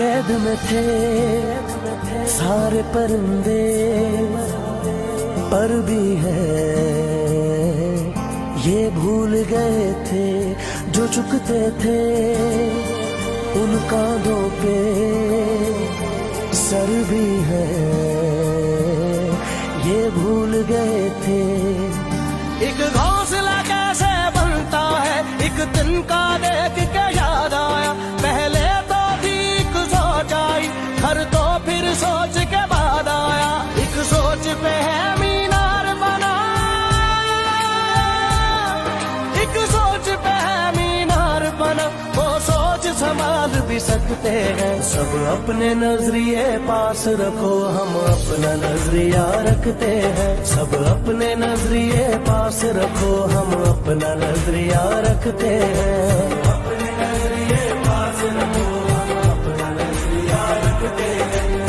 कैद में थे सारे परिंदे, पर भी है ये भूल गए थे जो चुकते थे उन कांधों पे सर भी है, ये भूल गए थे। एक घोंसला कैसे बनता है एक दिन का देख के याद आया, पहले तो ठीक सोच आई घर तो फिर सोच के बाद आया, एक सोच पे है मीनार बना, एक सोच पे है मीनार बना, वो सोच संभाल भी सकते हैं। सब अपने नजरिए पास रखो, हम अपना नजरिया रखते हैं। सब अपने नजरिए पास रखो, हम अपना नजरिया रखते हैं। अपने नजरिए पास रखो, हम अपना नजरिया रखते हैं।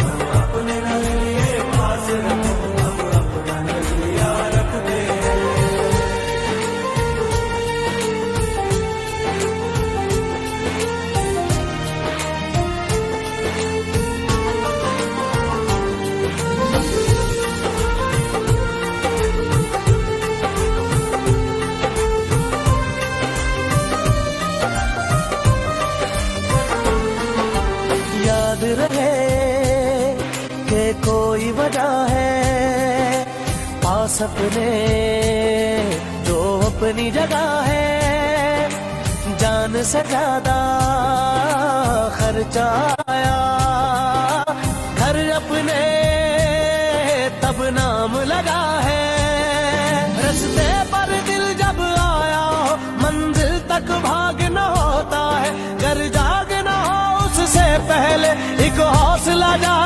अपने नजरिए पास रखो, हम अपना नजरिया रखते हैं। याद रहे कि कोई वजह है पास अपने जो अपनी जगह है, जान से ज्यादा खर्चा आया घर अपने तब नाम लगा है। रस्ते पर दिल जब आया हो मंजिल तक भागना होता है, घर जागना हो उससे पहले एक हौसला जा